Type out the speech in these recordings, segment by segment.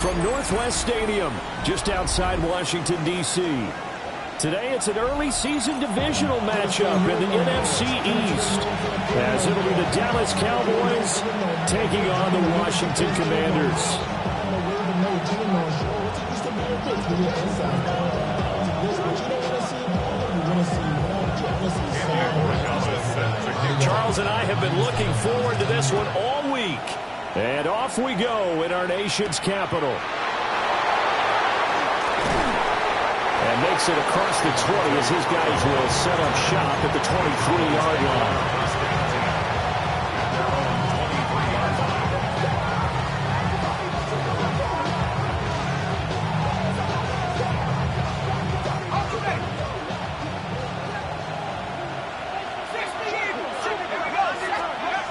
From Northwest Stadium, just outside Washington, D.C. Today, it's an early season divisional matchup in the NFC East, as it'll be the Dallas Cowboys taking on the Washington Commanders. Charles and I have been looking forward to this one all week. And off we go in our nation's capital. And makes it across the 20 as his guys will set up shop at the 23-yard line.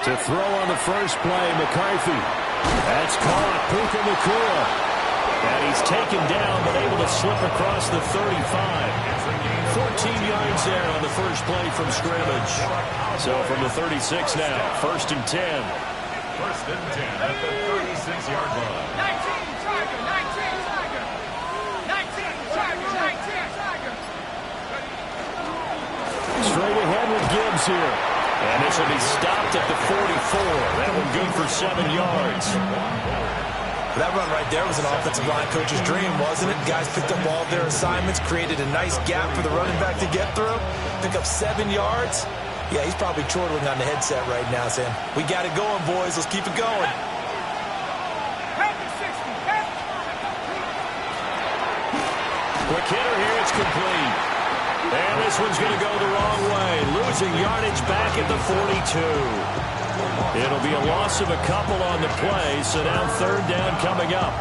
To throw on the first play, McCarthy. That's caught, Puka Nacua. And he's taken down, but able to slip across the 35. 14 yards there on the first play from scrimmage. So from the 36 now, 1st and 10. 1st and 10 at the 36-yard line. 19, Tiger, 19, Tiger. 19, Tiger, 19, Tiger. Straight ahead with Gibbs here. And this will be stopped at the 44. That one good for 7 yards. That run right there was an offensive line coach's dream, wasn't it? Guys picked up all of their assignments, created a nice gap for the running back to get through, pick up 7 yards. Yeah, he's probably chortling on the headset right now, saying, we got it going, boys. Let's keep it going. Quick hitter here. It's complete. And this one's going to go the wrong way. Losing yardage back at the 42. It'll be a loss of a couple on the play, so now 3rd down coming up.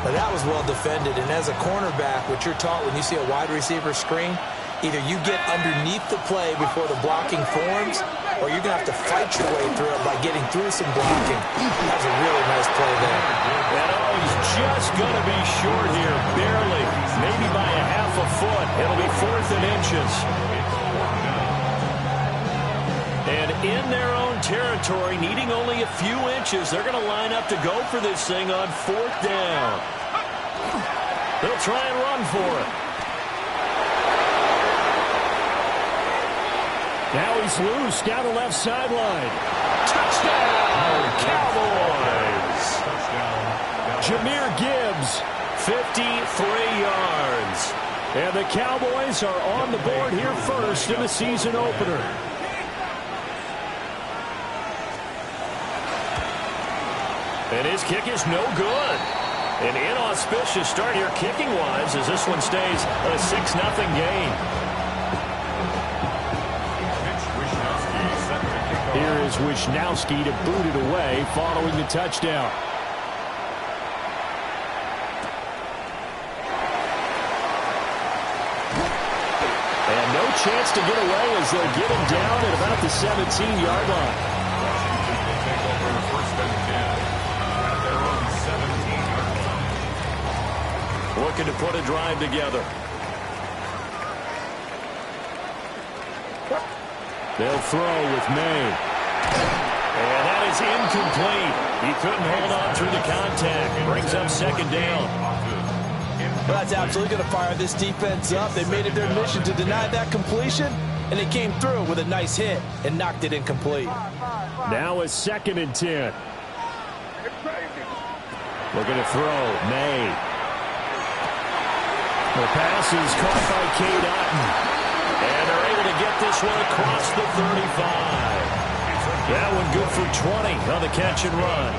Now that was well defended, and as a cornerback, what you're taught when you see a wide receiver screen, either you get underneath the play before the blocking forms, or you're going to have to fight your way through it by getting through some blocking. That was a really nice play there. And he's just going to be short here, barely, maybe by a half a foot. It'll be 4th and inches. And in their own territory, needing only a few inches, they're going to line up to go for this thing on 4th down. They'll try and run for it. Now he's loose down the left sideline. Touchdown, Cowboys. Jahmyr Gibbs, 53 yards. And the Cowboys are on the board here first in the season opener. And his kick is no good. An inauspicious start here kicking-wise as this one stays a 6-0 game. Here is Wishnowski to boot it away following the touchdown. And no chance to get away as they'll get him down at about the 17-yard line. Washington will take over the 1st and 10 at their own 17-yard line. Looking to put a drive together. They'll throw with May. And that is incomplete. He couldn't hold on through the contact. Brings up 2nd down. Well, that's absolutely going to fire this defense up. They made it their mission to deny that completion, and they came through with a nice hit and knocked it incomplete. Now a 2nd and 10. Looking to throw. May. The pass is caught by Cade Otton. And they're able to get this one across the 35. That one good for 20 on the catch and run.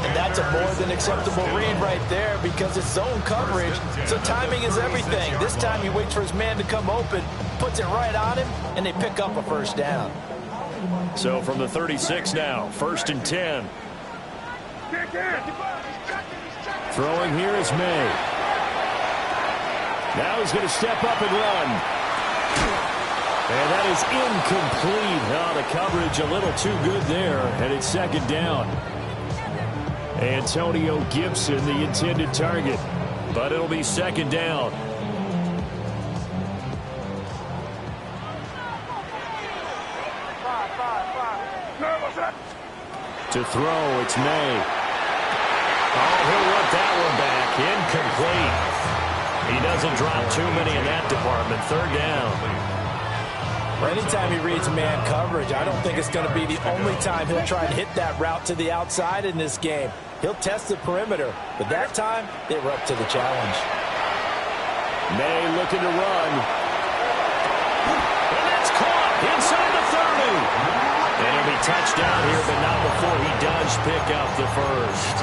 And that's a more than acceptable read right there because it's zone coverage, so timing is everything. This time he waits for his man to come open, puts it right on him, and they pick up a 1st down. So from the 36 now, 1st and 10. Throwing here is May. Now he's going to step up and run. And that is incomplete. Oh, the coverage a little too good there, and it's 2nd down. Antonio Gibson, the intended target, but it'll be 2nd down. To throw, it's May. Oh, he'll work that one back. Incomplete. He doesn't drop too many in that department. Third down. Well, anytime he reads man coverage, I don't think it's going to be the only time he'll try and hit that route to the outside in this game. He'll test the perimeter, but that time they were up to the challenge. May looking to run. And that's caught inside the 30. And he'll be touched down here, but not before he does pick up the first.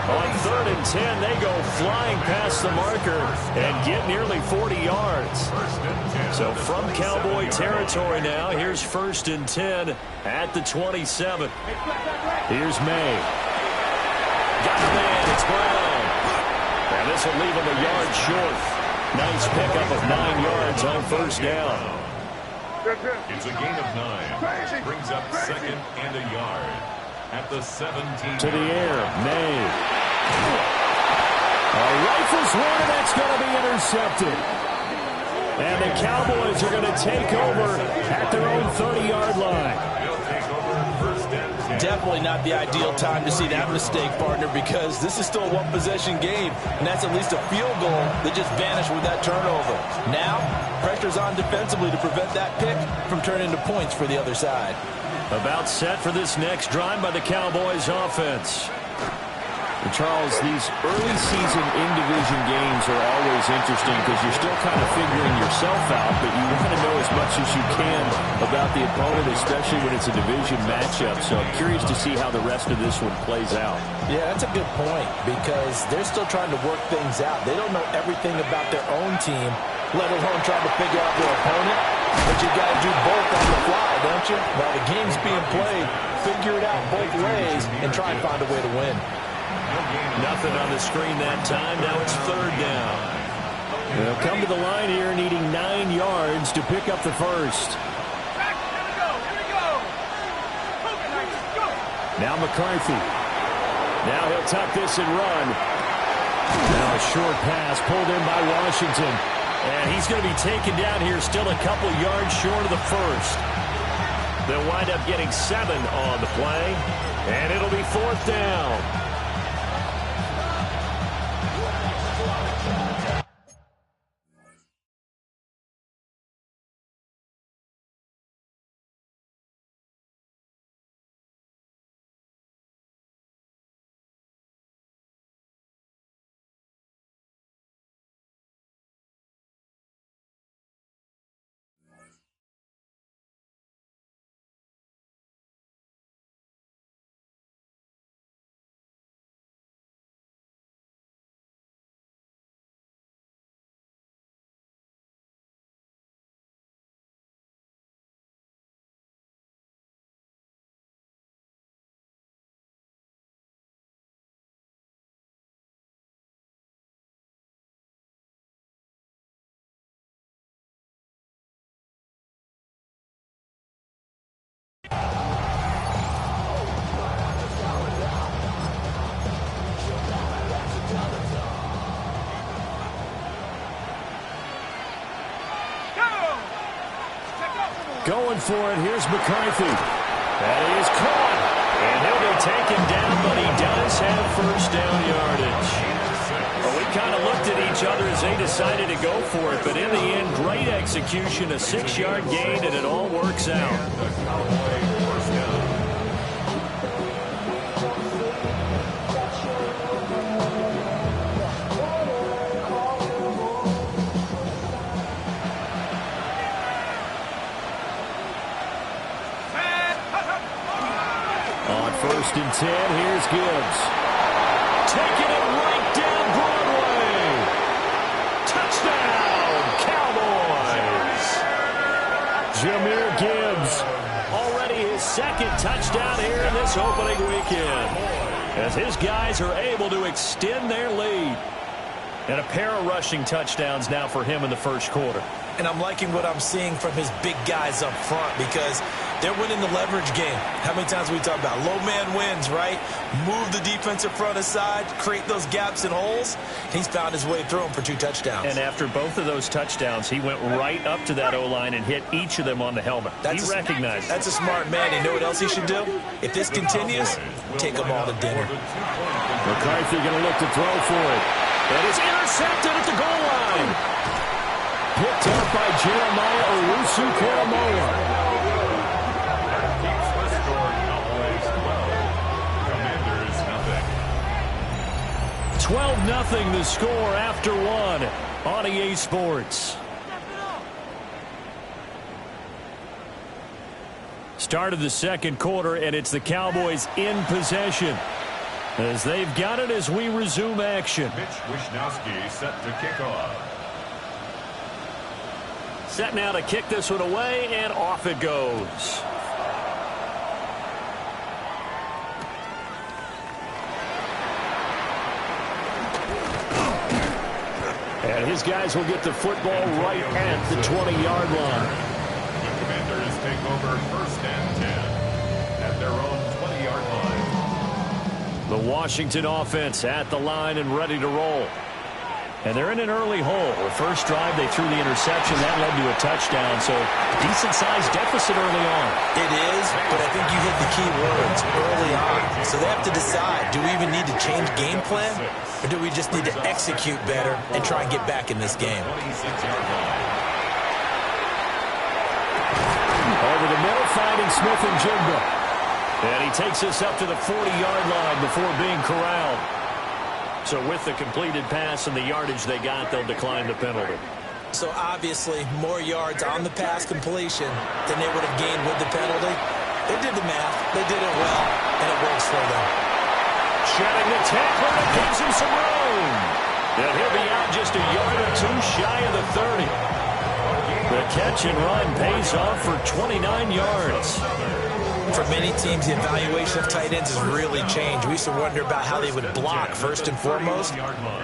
On 3rd and 10, they go flying past the marker and get nearly 40 yards. So from Cowboy territory now, here's 1st and 10 at the 27. Here's May. Got the man, it's Brown. And this will leave him a yard short. Nice pickup of 9 yards on 1st down. It's a gain of 9. Brings up 2nd and a yard at the 17. To the air, May. Rifles one, and that's going to be intercepted. And the Cowboys are going to take over at their own 30-yard line. They'll take over 1st and 10. Definitely not the ideal time to see that mistake, partner, because this is still a one-possession game, and that's at least a field goal that just vanished with that turnover. Now, pressure's on defensively to prevent that pick from turning into points for the other side. About set for this next drive by the Cowboys offense. And Charles, these early season in-division games are always interesting because you're still kind of figuring yourself out, but you want to know as much as you can about the opponent, especially when it's a division matchup. So I'm curious to see how the rest of this one plays out. Yeah, that's a good point because they're still trying to work things out. They don't know everything about their own team, let alone trying to figure out their opponent. But you got to do both on the fly, don't you? While the game's being played, figure it out both ways and try and find a way to win. Nothing on the screen that time. Now it's 3rd down. They'll come to the line here needing 9 yards to pick up the first. Now McCarthy. Now he'll tuck this and run. Now a short pass pulled in by Washington. And he's going to be taken down here still a couple yards short of the first. They'll wind up getting 7 on the play. And it'll be 4th down. Going for it. Here's McCarthy. That is caught. And he'll be taken down, but he does have 1st down yardage. Well, we kind of looked at each other as they decided to go for it, but in the end, great execution, a 6-yard gain, and it all works out. On 1st and 10, here's Gibbs. Taking it right down Broadway. Touchdown, Cowboys. Jahmyr Gibbs, already his 2nd touchdown here in this opening weekend, as his guys are able to extend their lead. And a pair of rushing touchdowns now for him in the 1st quarter. And I'm liking what I'm seeing from his big guys up front because they're winning the leverage game. How many times we talk about low man wins, right? Move the defensive front aside, create those gaps and holes. He's found his way through them for 2 touchdowns. And after both of those touchdowns, he went right up to that O-line and hit each of them on the helmet. He recognized. That's a smart man. You know what else he should do? If this continues, take them all to dinner. McCarthy going to look to throw for it. And it's intercepted at the goal line. Picked up by Jeremiah Owusu-Koramoah. Keeps the score Cowboys 12. Commanders, nothing. 12-0 the score after one on EA Sports. Start of the second quarter, and it's the Cowboys in possession as they've got it as we resume action. Mitch Wishnowsky set to kick off. Set now to kick this one away, and off it goes. And his guys will get the football right at the 20-yard line. The Commanders take over 1st and 10 at their own 20-yard line. The Washington offense at the line and ready to roll. And they're in an early hole. The first drive, they threw the interception. That led to a touchdown, so decent-sized deficit early on. It is, but I think you hit the key words early on. So they have to decide, do we even need to change game plan, or do we just need to execute better and try and get back in this game? 26-yard line. Over the middle, finding Smith and Jigba. And he takes us up to the 40-yard line before being corralled. So with the completed pass and the yardage they got, they'll decline the penalty. So obviously, more yards on the pass completion than they would have gained with the penalty. They did the math. They did it well, and it works for them. Shedding the tackle, and gives him some room. And he'll be out just a yard or two shy of the 30. The catch and run pays off for 29 yards. For many teams, the evaluation of tight ends has really changed. We used to wonder about how they would block first and foremost.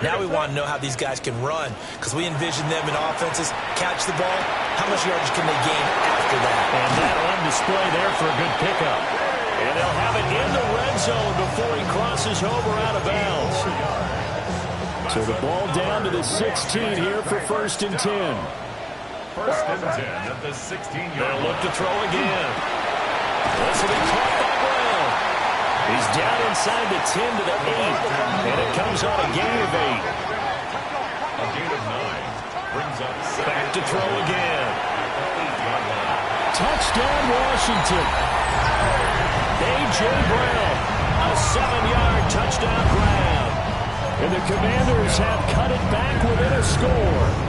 Now we want to know how these guys can run, because we envision them in offenses catch the ball. How much yardage can they gain after that? And that on display there for a good pickup. And they'll have it in the red zone before he crosses over out of bounds. So the ball down to the 16 here for 1st and 10. 1st and 10 at the 16-yard line. They'll look to throw again. This will be caught by Brown. He's down inside the 10 to the 8. And it comes on a gain of 8. A gain of 9 brings up Back to throw again. 8-yard line. Touchdown, Washington. A.J. Brown. A 7-yard touchdown grab. And the Commanders have cut it back within a score.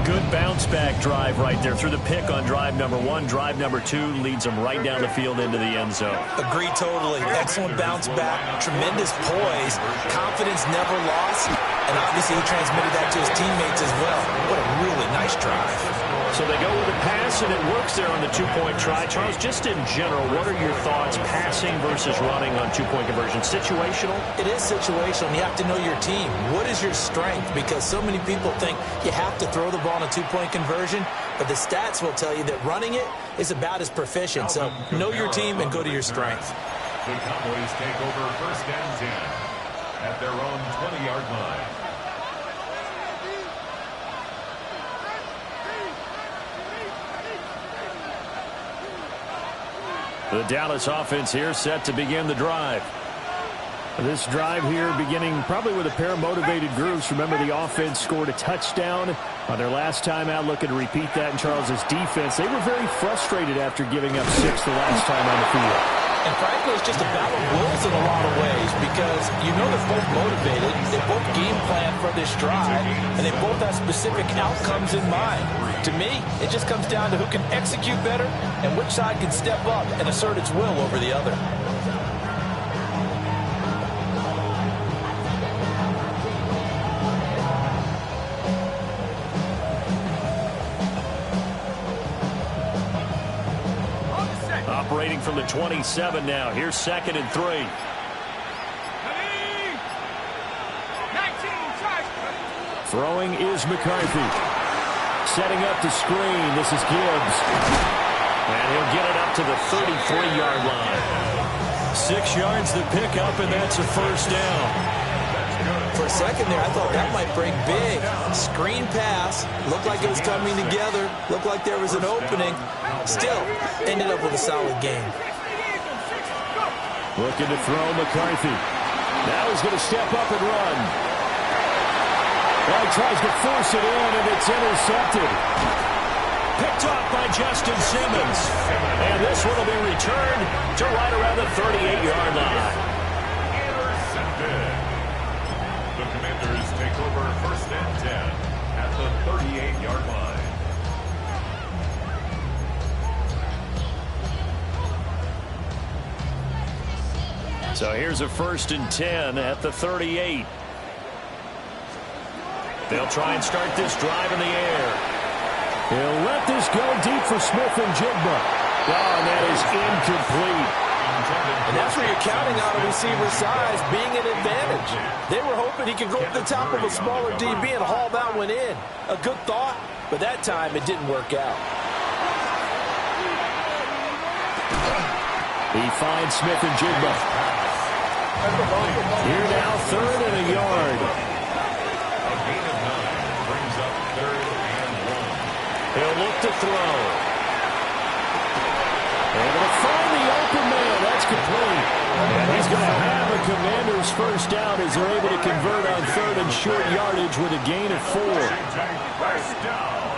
Good bounce-back drive right there through the pick on drive number 1. Drive number 2 leads them right down the field into the end zone. Agree totally. Excellent bounce back. Tremendous poise. Confidence never lost. And obviously he transmitted that to his teammates as well. What a really nice drive. So they go with a pass, and it works there on the 2-point try. Charles, just in general, what are your thoughts passing versus running on 2-point conversion? Situational? It is situational. You have to know your team. What is your strength? Because so many people think you have to throw the ball on a 2-point conversion, but the stats will tell you that running it is about as proficient. So know your team and go to your strength. The Cowboys take over 1st and 10 at their own 20-yard line. The Dallas offense here set to begin the drive. This drive here beginning probably with a pair of motivated groups. Remember, the offense scored a touchdown on their last time out. Looking to repeat that in Charles's defense. They were very frustrated after giving up 6 the last time on the field. And frankly, it's just a battle of wills in a lot of ways, because you know they're both motivated, they both game plan for this drive, and they both have specific outcomes in mind. To me, it just comes down to who can execute better and which side can step up and assert its will over the other. Operating from the 27 now. Here's 2nd and 3. Throwing is McCarthy. Setting up the screen. This is Gibbs. And he'll get it up to the 33-yard line. 6 yards to pick up, and that's a 1st down. For a second there, I thought that might break big. Screen pass. Looked like it was coming together. Looked like there was an opening. Still, ended up with a solid game. Looking to throw McCarthy. Now he's going to step up and run. Well, he tries to force it in, and it's intercepted. Picked off by Justin Simmons. And this one will be returned to right around the 38-yard line. Intercepted. The Commanders take over 1st and 10 at the 38-yard line. So here's a 1st and 10 at the 38. They'll try and start this drive in the air. He'll let this go deep for Smith and Jigba. Oh, and that is incomplete. And that's where you're counting on a receiver's size being an advantage. They were hoping he could go up the top of a smaller DB and haul that one in. A good thought, but that time it didn't work out. He finds Smith and Jigba. Here now, 3rd and a yard. A gain of 9 brings up 3rd and 1. He'll look to throw. Able to find the open man. That's complete. And he's going to have a Commander's first down as they're able to convert on 3rd and short yardage with a gain of 4. First down.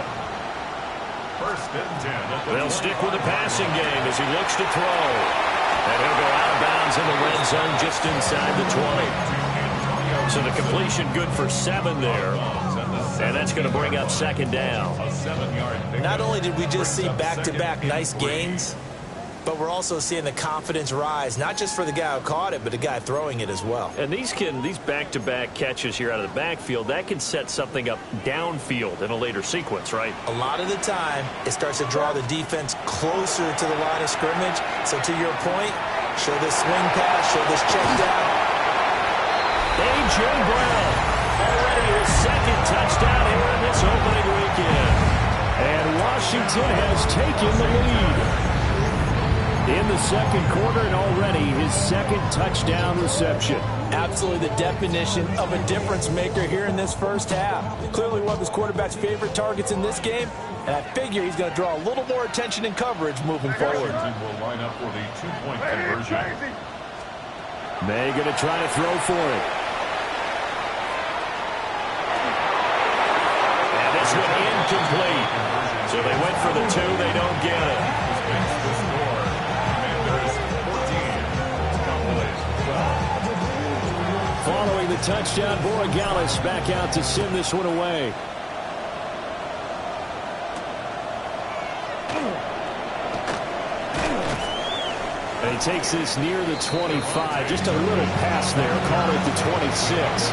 1st and 10. They'll stick with the passing game as he looks to throw. And he'll go out of bounds in the red zone just inside the 20. So the completion good for 7 there. And that's going to bring up 2nd down. Not only did we just see back-to-back nice gains, but we're also seeing the confidence rise, not just for the guy who caught it, but the guy throwing it as well. And these back-to-back catches here out of the backfield, that can set something up downfield in a later sequence, right? A lot of the time, it starts to draw the defense closer to the line of scrimmage. So to your point, show this swing pass, show this check down. A.J. Brown, already his 2nd touchdown here in this opening weekend. And Washington has taken the lead in the 2nd quarter, and already his 2nd touchdown reception. Absolutely the definition of a difference maker here in this first half. Clearly one of his quarterback's favorite targets in this game, and I figure he's going to draw a little more attention and coverage moving forward. Will line up for the 2-point conversion. May going to try to throw for it. And this one incomplete. So they went for the 2, they don't get it. Following the touchdown, Borregales back out to send this one away. And he takes this near the 25. Just a little pass there. Call it the 26.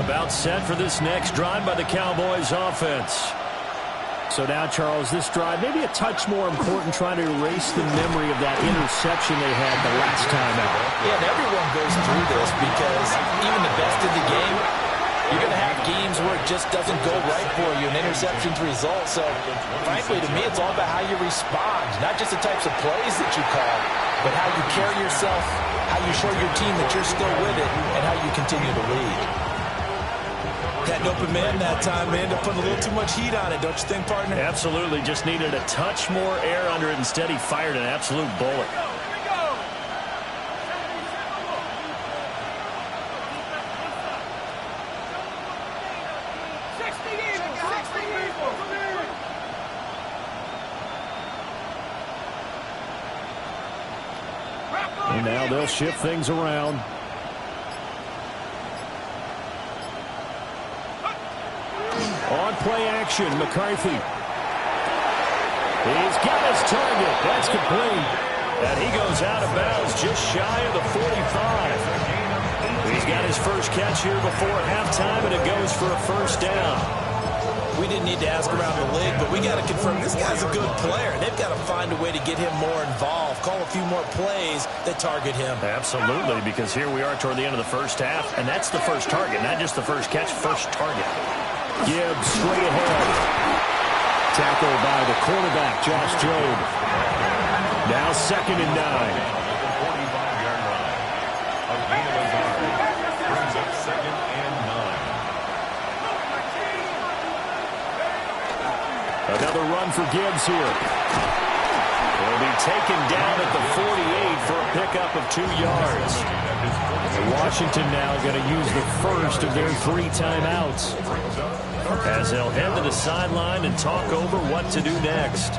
About set for this next drive by the Cowboys offense. So now, Charles, this drive maybe a touch more important, trying to erase the memory of that interception they had the last time out. Yeah, and everyone goes through this because even the best in the game, you're going to have games where it just doesn't go right for you, and interceptions result. So, frankly, to me, it's all about how you respond, not just the types of plays that you call, but how you carry yourself, how you show your team that you're still with it, and how you continue to lead. That open man that time, man, to put a little too much heat on it, don't you think, partner? Absolutely. Just needed a touch more air under it. Instead, he fired an absolute bullet. And now they'll shift things around. On play action, McCarthy. He's got his target. That's complete. And he goes out of bounds just shy of the 45. He's got his first catch here before halftime, and it goes for a first down. We didn't need to ask around the league, but we got to confirm this guy's a good player. They've got to find a way to get him more involved, call a few more plays that target him. Absolutely, because here we are toward the end of the first half, and that's the first target, not just the first catch, first target. Gibbs straight ahead. Tackled by the quarterback, Josh Jobe. Now 2nd and 9. A Another run for Gibbs here. He'll be taken down at the 48 for a pickup of 2 yards. And Washington now going to use the first of their 3 timeouts, as they'll head to the sideline and talk over what to do next.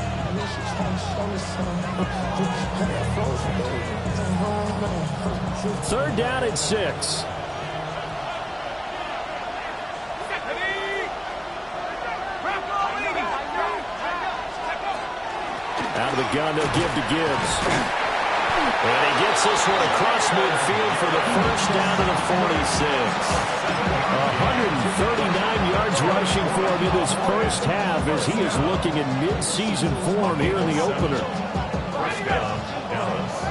Third down and 6. Out of the gun, they'll give to Gibbs. And he gets this one across midfield for the first down to the 46. 139 yards rushing for him in this first half as he is looking in mid-season form here in the opener. First down, Dallas.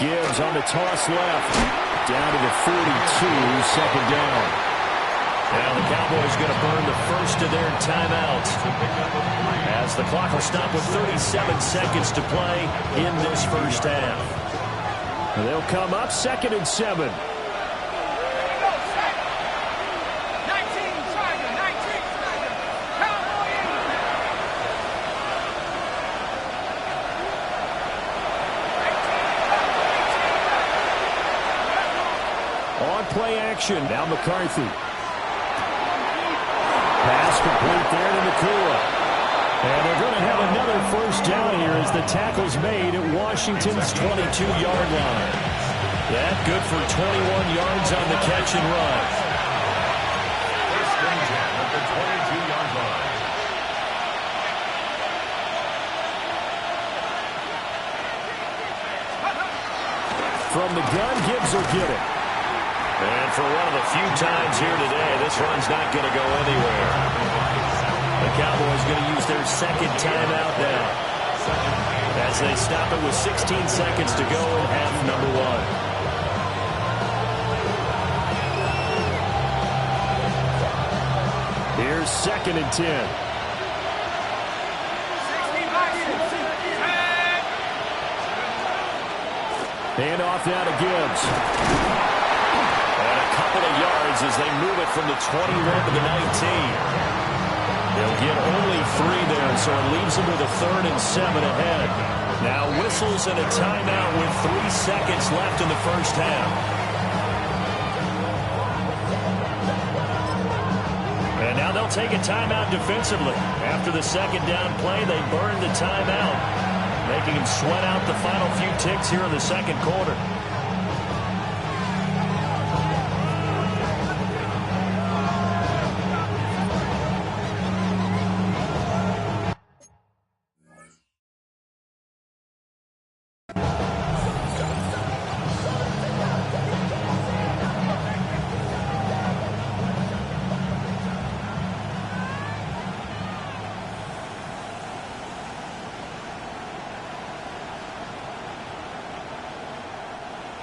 Gibbs on the toss left. Down to the 42, second down. Now the Cowboys going to burn the first of their timeouts, as the clock will stop with 37 seconds to play in this first half. And they'll come up 2nd and 7. Play action. Now McCarthy. Pass complete there to Nakua. And they're going to have another first down here as the tackle's made at Washington's 22-yard line. That good for 21 yards on the catch and run. First and 10 at the 22-yard line. From the gun, Gibbs will get it. And for one of the few times here today, this run's not going to go anywhere. The Cowboys going to use their second timeout now, as they stop it with 16 seconds to go in half number 1. Here's 2nd and 10. Hand off now to Gibbs. Couple of yards as they move it from the 21 to the 19. They'll get only 3 there, so it leaves them with a 3rd and 7 ahead. Now whistles and a timeout with 3 seconds left in the first half. And now they'll take a timeout defensively. After the second down play, they burn the timeout, making them sweat out the final few ticks here in the second quarter.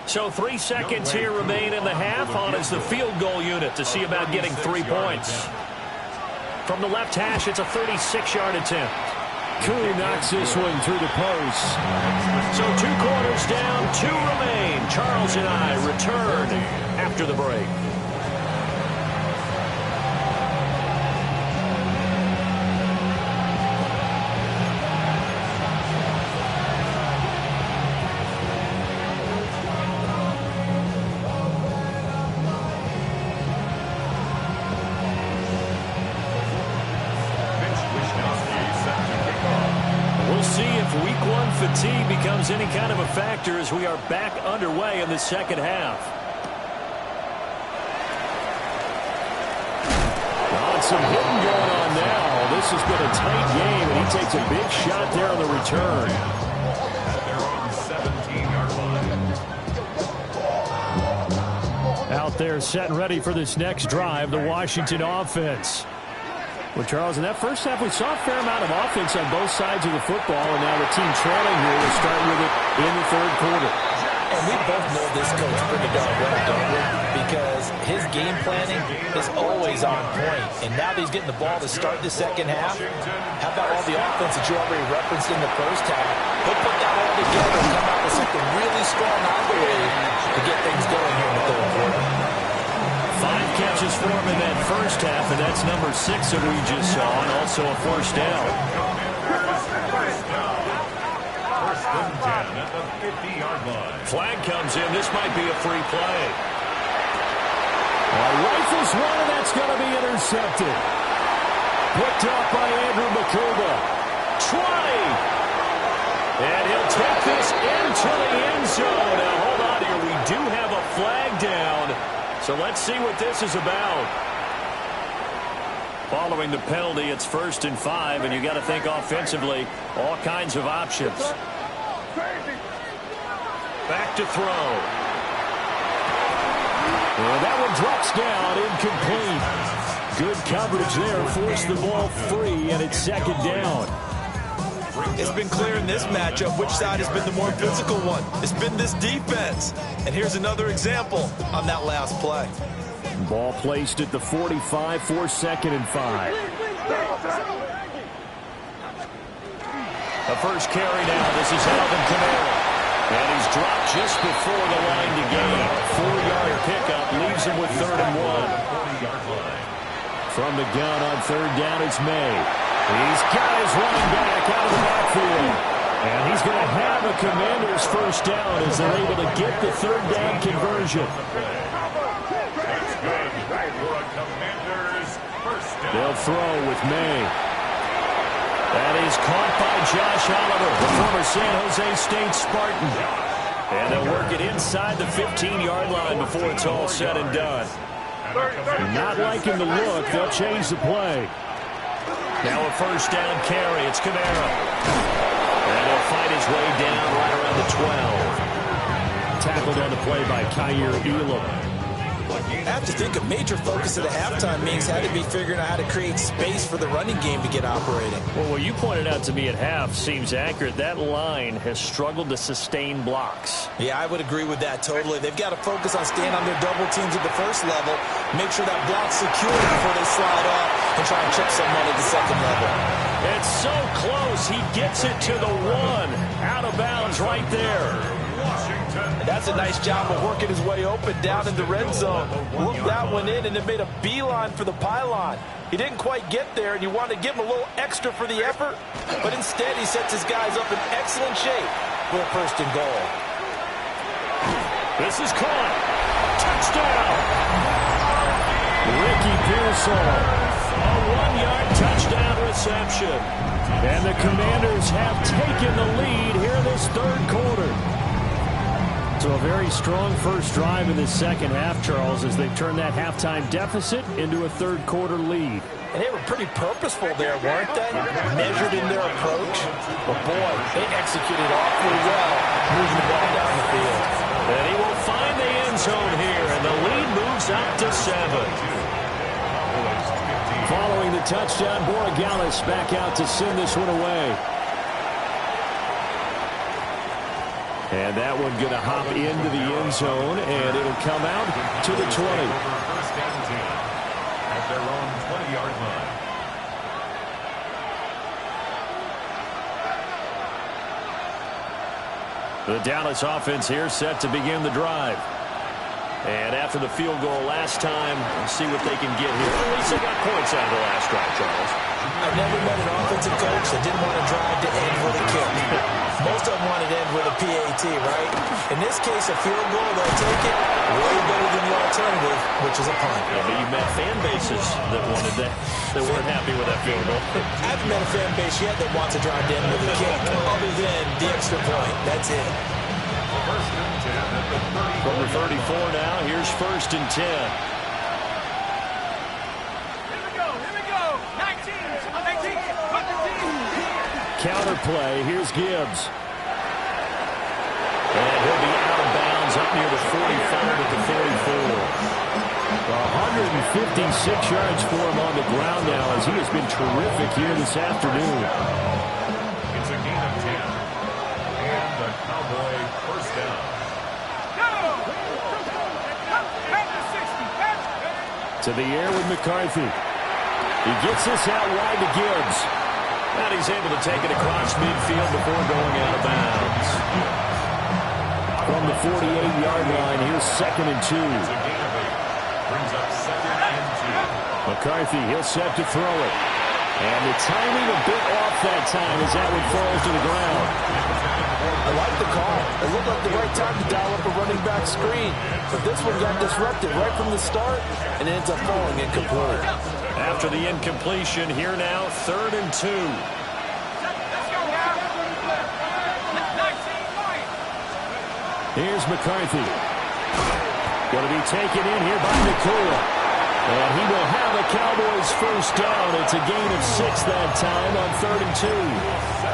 So 3 seconds here remain in the half on as the field goal unit to see about getting 3 points. From the left hash, it's a 36-yard attempt. Cooley knocks this one through the post. So 2 quarters down, 2 remain. Charles and I return after the break. Fatigue becomes any kind of a factor as we are back underway in the second half. Some hitting going on now. This has been a tight game, and he takes a big shot there on the return. At their own 17-yard line. Out there set and ready for this next drive, the Washington offense. Well, Charles, in that first half, we saw a fair amount of offense on both sides of the football, and now the team trailing here will start with it in the third quarter. And we both know this coach pretty darn well, don't we? Because his game planning is always on point. And now that he's getting the ball to start the second half, how about all the offense that you already referenced in the first half? He'll put that all together and come out with something really strong, I believe, to get things going here in the third quarter. 5 catches for him in that first half, and that's number 6 that we just saw, and also a first down. First and 10 at the 50-yard line. Flag comes in. This might be a free play. Rifles one, and that's going to be intercepted. Picked up by Andrew Makuba. 20. And he'll take this into the end zone. Now, hold on here. We do have a flag down. So let's see what this is about. Following the penalty, it's 1st and 5, and you got to think offensively, all kinds of options. Back to throw. And that one drops down, incomplete. Good coverage there, forced the ball free, and it's 2nd down. It's been clear in this matchup which side has been the more physical one. It's been this defense. And here's another example on that last play. Ball placed at the 45 for 2nd and 5. The first carry now. This is Alvin Kamara. And he's dropped just before the line to gain. 4-yard pickup leaves him with 3rd and 1. From the gun on 3rd down, it's May. He's got his running back out of the backfield. And he's going to have a Commander's first down as they're able to get the 3rd down conversion. That's good for a Commander's first down. They'll throw with May. That is caught by Josh Oliver, the former San Jose State Spartan. And they'll work it inside the 15-yard line before it's all said and done. Not liking the look, they'll change the play. Now a first down carry. It's Kamara. And he'll fight his way down right around the 12. Tackled on the play by Kyer Elam. I have to think a major focus of the halftime meetings had to be figuring out how to create space for the running game to get operating. Well, what you pointed out to me at half seems accurate. That line has struggled to sustain blocks. Yeah, I would agree with that totally. They've got to focus on staying on their double teams at the first level, make sure that block's secure before they slide off and try and chip someone at the second level. It's so close. He gets it to the 1. Out of bounds right there. And that's a nice job of working his way open down in the red zone. Looked that one in and then made a beeline for the pylon. He didn't quite get there, and you want to give him a little extra for the effort, but instead he sets his guys up in excellent shape for a 1st and goal. This is caught. Touchdown. Ricky Pearsall. A 1-yard touchdown reception. And the Commanders have taken the lead here in this 3rd quarter. So a very strong first drive in the second half, Charles, as they've turned that halftime deficit into a 3rd quarter lead. And they were pretty purposeful there, weren't they? Measured in their approach. But boy, they executed awfully well, moving the ball down the field. And he will find the end zone here, and the lead moves up to 7. Following the touchdown, Borregales back out to send this one away. And that one going to hop into the end zone, and it'll come out to the 20. First and 10 at their own 20-yard line. The Dallas offense here set to begin the drive. And after the field goal last time, we'll see what they can get here. At least they got points out of the last drive, Charles. I've never met an offensive coach that didn't want to drive to end with a kick. Most of them wanted to end with a PAT, right? In this case, a field goal, they'll take it way better than the alternative, which is a punt. Yeah, but you met fan bases that wanted that, that weren't happy with that field goal. I haven't met a fan base yet that wants to drive to end with a kick, other than the extra point. That's it. First and 10 at the 30. From the 34 now, here's 1st and 10. Here we go. 19. Counter play, here's Gibbs. And he'll be out of bounds up near the 45 at the 44. 156 yards for him on the ground now as he has been terrific here this afternoon. It's a gain of 10. And the Cowboy first down. To the air with McCarthy. He gets this out wide to Gibbs. And he's able to take it across midfield before going out of bounds. From the 48-yard line, here's 2nd and 2. Brings up 2nd and 2. McCarthy, he'll set to throw it. And the timing a bit off that time as that one falls to the ground. I like the call. It looked like the right time to dial up a running back screen. But this one got disrupted right from the start and ends up falling incomplete. After the incompletion, here now, 3rd and 2. Here's McCarthy. Going to be taken in here by Nakua. And he will have a Cowboys first down. It's a gain of 6 that time on 3rd and 2.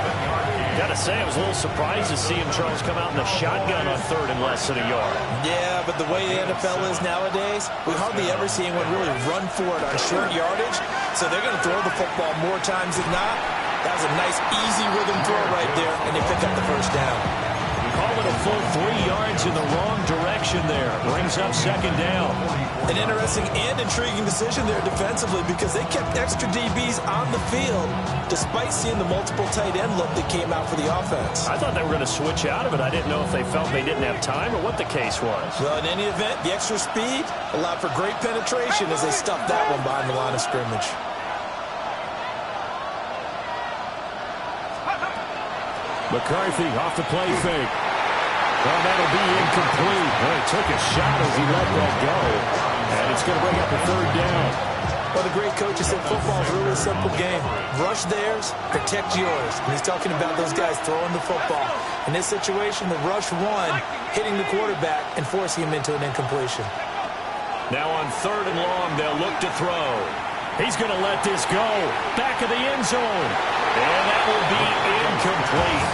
Got to say, I was a little surprised to see him, Charles, come out in the shotgun on 3rd and less than a yard. Yeah, but the way the NFL is nowadays, we hardly ever see anyone really run for it on short yardage. So they're going to throw the football more times than not. That was a nice, easy rhythm throw right there, and they pick up the first down. Call it a full 3 yards in the wrong direction there. Brings up 2nd down. An interesting and intriguing decision there defensively because they kept extra DBs on the field despite seeing the multiple tight end look that came out for the offense. I thought they were going to switch out of it. I didn't know if they felt they didn't have time or what the case was. Well, in any event, the extra speed allowed for great penetration as they stuffed that one behind the line of scrimmage. McCarthy off the play fake. Well, that'll be incomplete. Well, he took a shot as he let that go. And it's going to bring up a 3rd down. Well, the great coaches said football is a really simple game. Rush theirs, protect yours. And he's talking about those guys throwing the football. In this situation, the rush one, hitting the quarterback and forcing him into an incompletion. Now on 3rd and long, they'll look to throw. He's going to let this go. Back of the end zone. And that will be incomplete.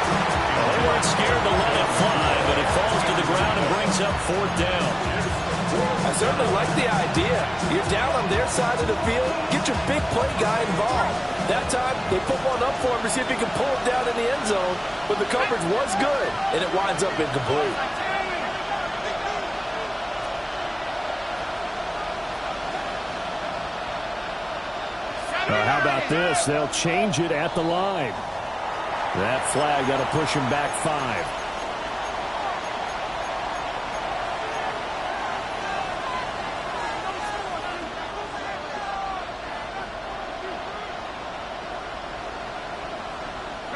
Well, they weren't scared to let it fly, but it falls to the ground and brings up 4th down. I certainly like the idea. You're down on their side of the field. Get your big play guy involved. That time, they put one up for him to see if he can pull it down in the end zone. But the coverage was good, and it winds up incomplete. How about this? They'll change it at the line. That flag got to push him back 5.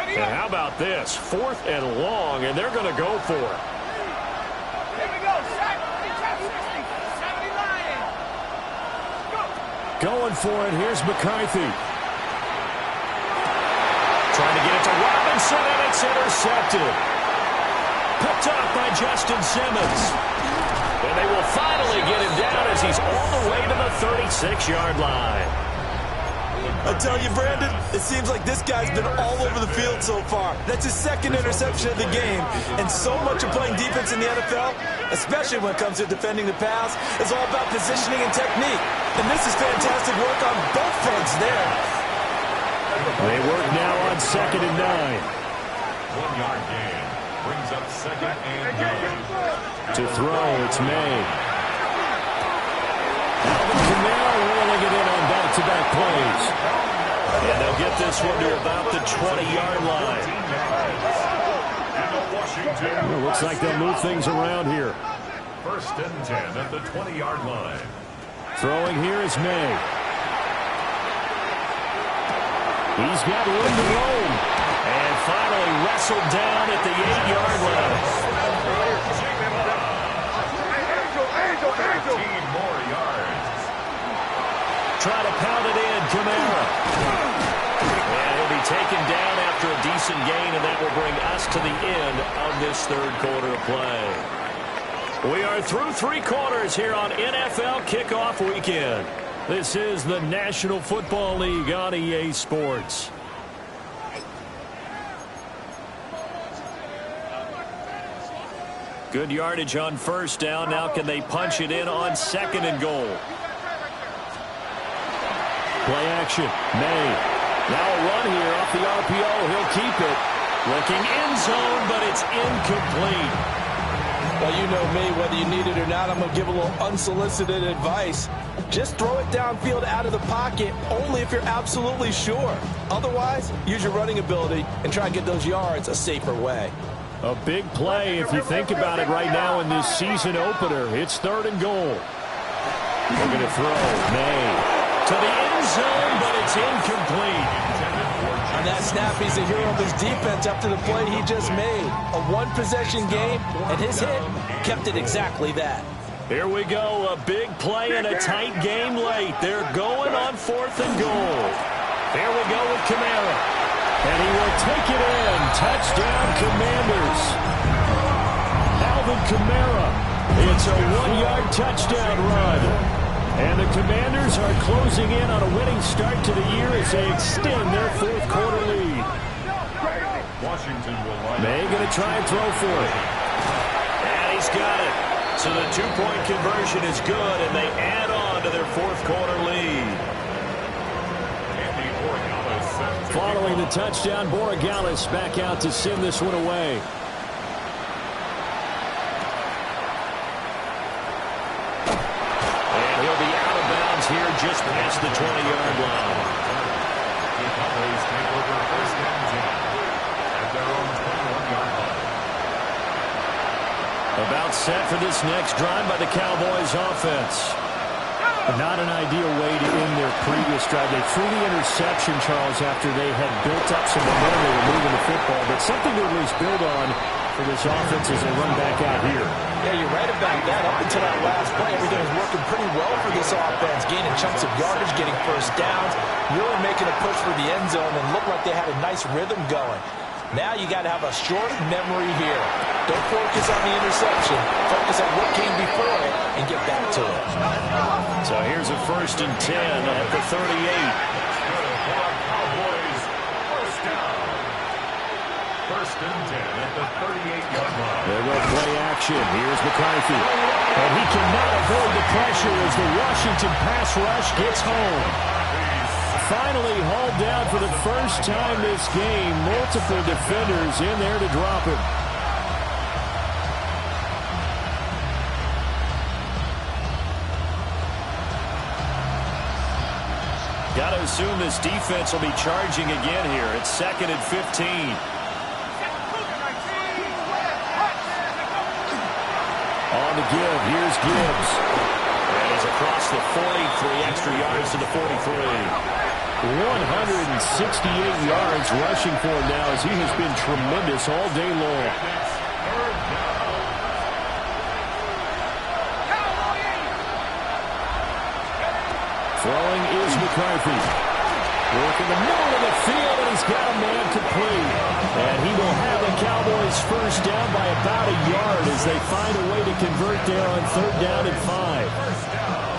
And how about this? 4th and long, and they're going to go for it. Here we go. 70. Going for it. Here's McCarthy. Trying to get it to Robinson, and it's intercepted. Picked up by Justin Simmons. And they will finally get him down as he's all the way to the 36-yard line. I tell you, Brandon, it seems like this guy's been all over the field so far. That's his 2nd interception of the game. And so much of playing defense in the NFL, especially when it comes to defending the pass, is all about positioning and technique. And this is fantastic work on both fronts there. They work now on 2nd and 9. 1-yard gain. Brings up 2nd and 9. To throw, it's May. Alvin Kamara rolling it in on back-to-back plays. And they'll get this one to about the 20-yard line. Well, looks like they'll move things around here. 1st and 10 at the 20-yard line. Throwing here is May. He's got room to roam. And finally wrestled down at the 8-yard line. 13 more yards. Try to pound it in, Kamara. And he'll be taken down after a decent gain, and that will bring us to the end of this 3rd quarter of play. We are through 3 quarters here on NFL Kickoff Weekend. This is the National Football League on EA Sports. Good yardage on 1st down. Now can they punch it in on 2nd and goal? Play action. May. Now a run here off the RPO. He'll keep it. Looking end zone, but it's incomplete. Well, you know me, whether you need it or not, I'm going to give a little unsolicited advice. Just throw it downfield out of the pocket, only if you're absolutely sure. Otherwise, use your running ability and try and get those yards a safer way. A big play if you think about it right now in this season opener. It's 3rd and goal. Looking to throw. May. To the end zone, but it's incomplete. On that snap, he's a hero of his defense after the play he just made. A one-possession game, and his hit kept it exactly that. Here we go. A big play and a tight game late. They're going on 4th and goal. Here we go with Kamara. And he will take it in. Touchdown, Commanders. Alvin Kamara. It's a 1-yard touchdown run. And the Commanders are closing in on a winning start to the year as they extend their 4th quarter lead. Washington will line May going to try and throw for it. And he's got it. So the 2-point conversion is good, and they add on to their 4th quarter lead. Following the touchdown, Borregales back out to send this one away. And he'll be out of bounds here just past the 20-yard line. The Cowboys take over 1st and 10 at their own 21-yard line. About set for this next drive by the Cowboys offense. Not an ideal way to end their previous drive. They threw the interception, Charles, after they had built up some momentum. They were moving the football, but something to at least build on for this offense as they run back out here. Yeah, you're right about that. Up until that last play, everything was working pretty well for this offense, gaining chunks of yardage, getting first downs, really making a push for the end zone, and looked like they had a nice rhythm going. Now you got to have a short memory here. Don't focus on the interception. Focus on what came before it and get back to it. So here's a 1st and 10 at the 38. Cowboys, 1st down. 1st and 10 at the 38-yard line. They will play action. Here's McCarthy. And he cannot avoid the pressure as the Washington pass rush gets home. Finally hauled down for the first time this game. Multiple defenders in there to drop him. Got to assume this defense will be charging again here. It's 2nd and 15. On the give, here's Gibbs. And he's across the 40, 3 extra yards to the 43. 168 yards rushing for him now as he has been tremendous all day long. Throwing is McCarthy. Work in the middle of the field, and he's got a man complete. And he will have the Cowboys first down by about a yard as they find a way to convert there on 3rd down and 5.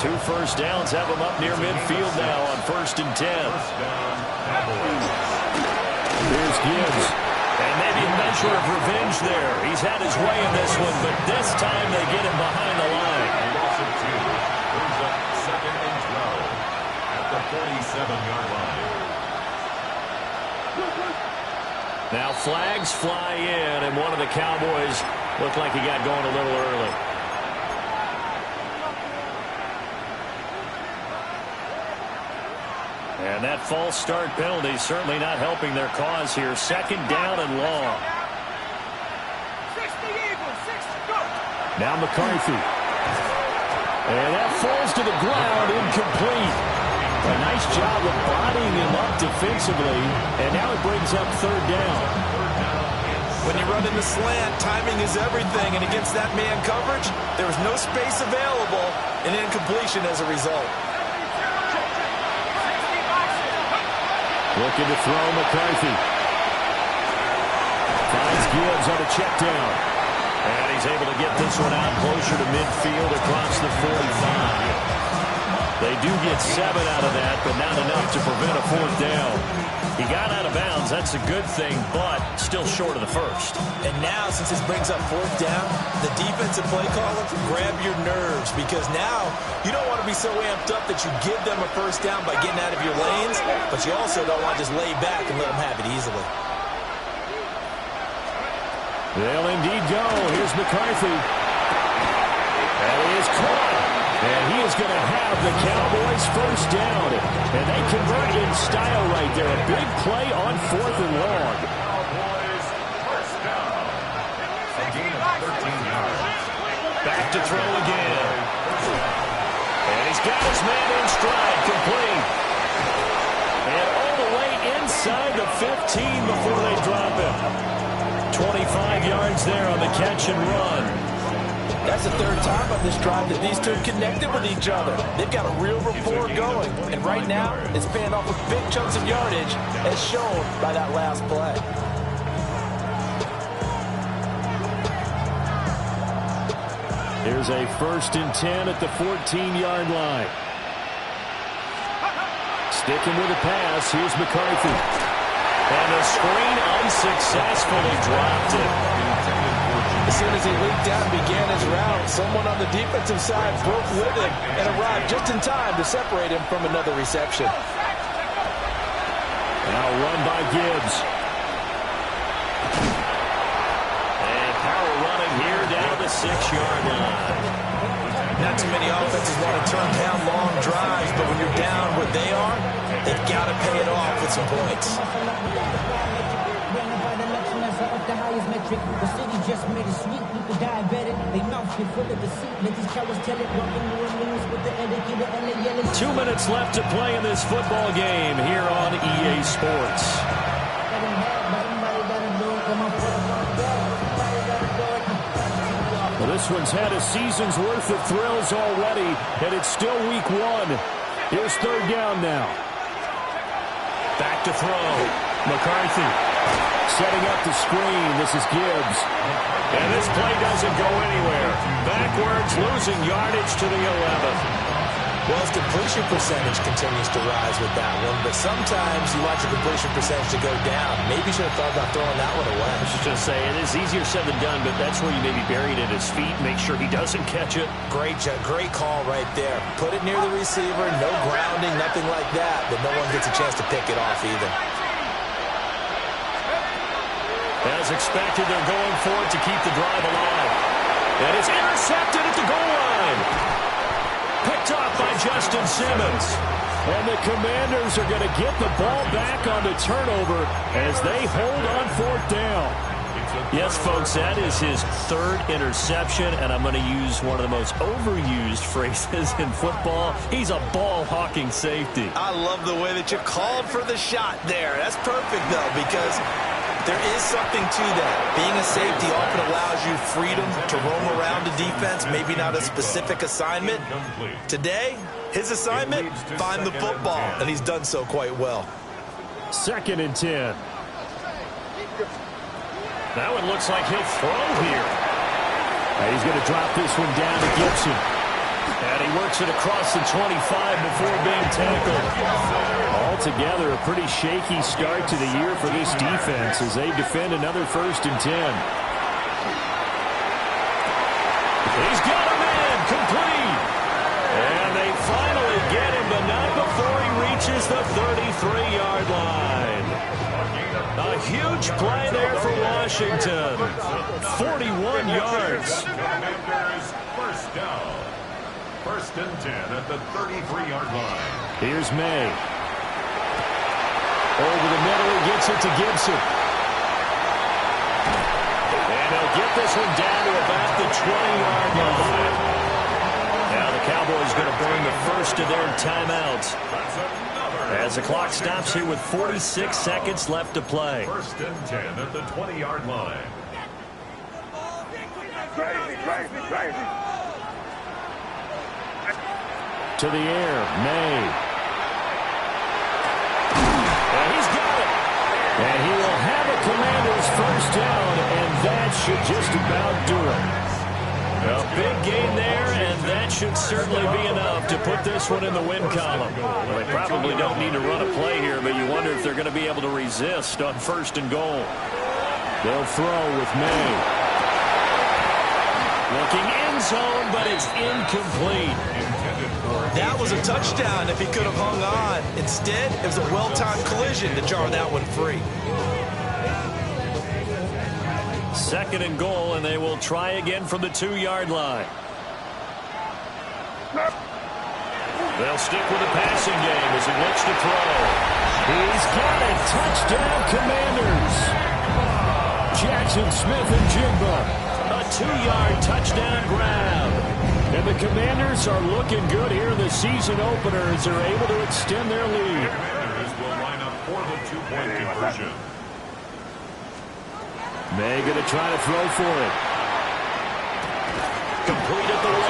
2 first downs have them up near midfield now on 1st and 10. Here's Gibbs. And maybe a measure of revenge there. He's had his way in this one, but this time they get him behind the line. Brings up 2nd and 12 at the 47-yard line. Now flags fly in, and one of the Cowboys looked like he got going a little early. And that false start penalty certainly not helping their cause here. 2nd down and long. Now McCarthy. And that falls to the ground, incomplete. A nice job of bodying him up defensively, and now it brings up 3rd down. When you run in the slant, timing is everything, and against that man coverage, there was no space available, and incompletion as a result. Looking to throw McCarthy. Finds Gibbs on a check down. And he's able to get this one out closer to midfield across the 45. They do get 7 out of that, but not enough to prevent a 4th down. He got out of bounds. That's a good thing, but still short of the first. And now, since this brings up 4th down, the defensive play caller, grab your nerves, because now you don't want to be so amped up that you give them a first down by getting out of your lanes, but you also don't want to just lay back and let them have it easily. They'll indeed go. Here's McCarthy. is caught. And he is going to have the Cowboys first down. And they convert in style right there. A big play on 4th and long. Cowboys first down. A gain of 13 yards. Back to throw again. And he's got his man in stride, complete. And all the way inside the 15 before they drop him. 25 yards there on the catch and run. That's the third time on this drive that these two have connected with each other. They've got a real rapport going. And right now, it's paying off with big chunks of yardage, as shown by that last play. Here's a 1st and 10 at the 14-yard line. Sticking with the pass, here's McCarthy. And the screen unsuccessfully dropped it. As soon as he leaked out and began his route, someone on the defensive side broke with him and arrived just in time to separate him from another reception. Now run by Gibbs. And power running here down the 6-yard line. Not too many offenses want to turn down long drives, but when you're down where they are, they've got to pay it off with some points. The highest metric, the city just made it sweet. People diabetic, they mouth get full of deceit. Let these cowards tell it, walking new news with the etiquette and the yelling. 2 minutes left to play in this football game here on EA Sports. Well, this one's had a season's worth of thrills already, and it's still week 1. Here's 3rd down now. Back to throw. McCarthy. Setting up the screen. This is Gibbs. And this play doesn't go anywhere. Backwards, losing yardage to the 11. Well, his completion percentage continues to rise with that one, but sometimes you want your completion percentage to go down. Maybe you should have thought about throwing that one away. I was just going to say, it is easier said than done, but that's where you maybe bury it at his feet, make sure he doesn't catch it. Great call right there. Put it near the receiver, no grounding, nothing like that, but no one gets a chance to pick it off either. As expected, they're going for it to keep the drive alive. And it's intercepted at the goal line. Picked off by Justin Simmons. And the Commanders are going to get the ball back on the turnover as they hold on 4th down. Yes, folks, that is his 3rd interception, and I'm going to use one of the most overused phrases in football. He's a ball-hawking safety. I love the way that you called for the shot there. That's perfect, though, because there is something to that. Being a safety often allows you freedom to roam around the defense, maybe not a specific assignment. Today, his assignment, find the football, and he's done so quite well. 2nd and 10. That one looks like he'll throw here. He's going to drop this one down to Gibson. And he works it across the 25 before being tackled. Altogether, a pretty shaky start to the year for this defense as they defend another 1st and 10. He's got him in, complete. And they finally get him, but not before he reaches the 33-yard line. A huge play there for Washington. 41 yards. First down. 1st and 10 at the 33-yard line. Here's May. Over the middle, he gets it to Gibson. And they'll get this one down to about the 20-yard line. Now the Cowboys going to burn the first of their timeouts. As the clock stops here with 46 seconds left to play. 1st and 10 at the 20-yard line. Crazy. To the air, May. And he's got it. And he will have a Commanders first down, and that should just about do it. A big gain there, and that should certainly be enough to put this one in the win column. Well, they probably don't need to run a play here, but you wonder if they're going to be able to resist on 1st and goal. They'll throw with May. Looking end zone, but it's incomplete. That was a touchdown if he could have hung on. Instead, it was a well-timed collision to jar that one free. 2nd and goal, and they will try again from the 2-yard line. They'll stick with the passing game as he looks to throw. He's got it. Touchdown, Commanders. Jackson Smith and Jigba. A 2-yard touchdown grab. And the Commanders are looking good here in the season opener as they're able to extend their lead. Commanders will line up for the 2-point conversion. May going to try to throw for it. Complete at the 1.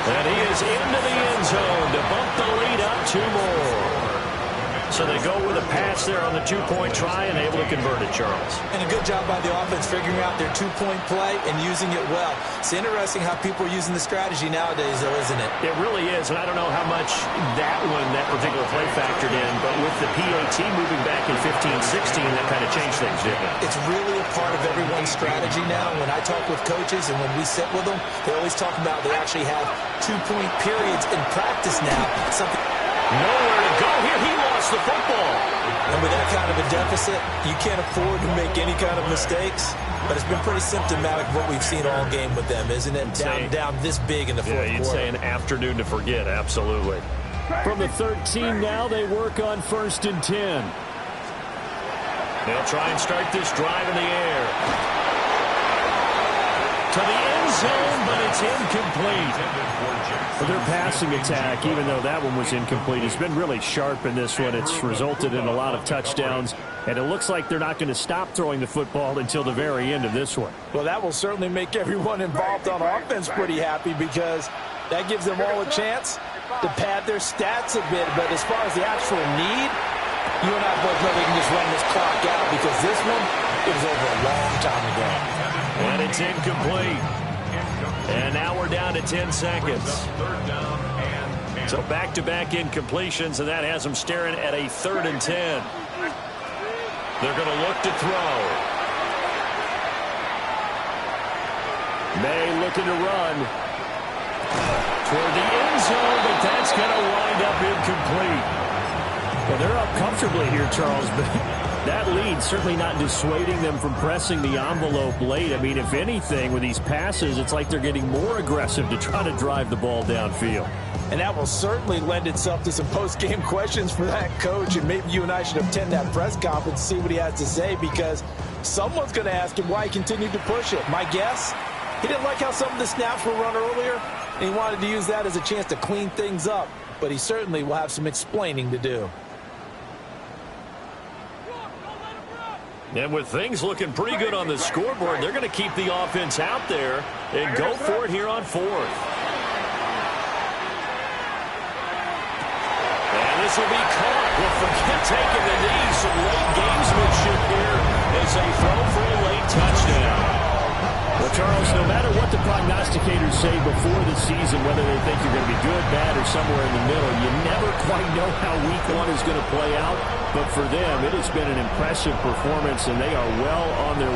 And he is into the end zone to bump the lead up 2 more. So they go with a pass there on the 2-point try and able to convert it, Charles. And a good job by the offense figuring out their 2-point play and using it well. It's interesting how people are using the strategy nowadays, though, isn't it? It really is, and I don't know how much that particular play factored in, but with the PAT moving back in 15-16, that kind of changed things, didn't it? It's really a part of everyone's strategy now. When I talk with coaches and when we sit with them, they always talk about they actually have 2-point periods in practice now. Something nowhere to go here. He lost the football. And with that kind of a deficit, you can't afford to make any kind of mistakes. But it's been pretty symptomatic of what we've seen all game with them, isn't it? Down this big in the fourth quarter. You'd say an afternoon to forget, absolutely. From the 13 now, they work on 1st and 10. They'll try and start this drive in the air. To the end zone, but it's incomplete. Well, their passing attack, even though that one was incomplete, has been really sharp in this one. It's resulted in a lot of touchdowns, and it looks like they're not going to stop throwing the football until the very end of this one. Well, that will certainly make everyone involved on offense pretty happy because that gives them all a chance to pad their stats a bit. But as far as the actual need, you and I both know they can just run this clock out because this one, it was over a long time ago. And it's incomplete. And now we're down to 10 seconds. So back-to-back incompletions, and that has them staring at a 3rd and 10. They're going to look to throw. May looking to run toward the end zone, but that's going to wind up incomplete. Well, they're up comfortably here, Charles, but that lead certainly not dissuading them from pressing the envelope late. I mean, if anything, with these passes, it's like they're getting more aggressive to try to drive the ball downfield. And that will certainly lend itself to some post-game questions for that coach. And maybe you and I should attend that press conference and see what he has to say because someone's going to ask him why he continued to push it. My guess, he didn't like how some of the snaps were run earlier, and he wanted to use that as a chance to clean things up. But he certainly will have some explaining to do. And with things looking pretty good on the scoreboard, they're going to keep the offense out there and go for it here on 4th. And this will be caught. Well, forget taking the knee. Some late gamesmanship here as they throw for a late touchdown. Well, Charles, no matter what the prognosticators say before the season, whether they think you're going to be good, bad, or somewhere in the middle, you never quite know how week 1 is going to play out. But for them, it has been an impressive performance, and they are well on their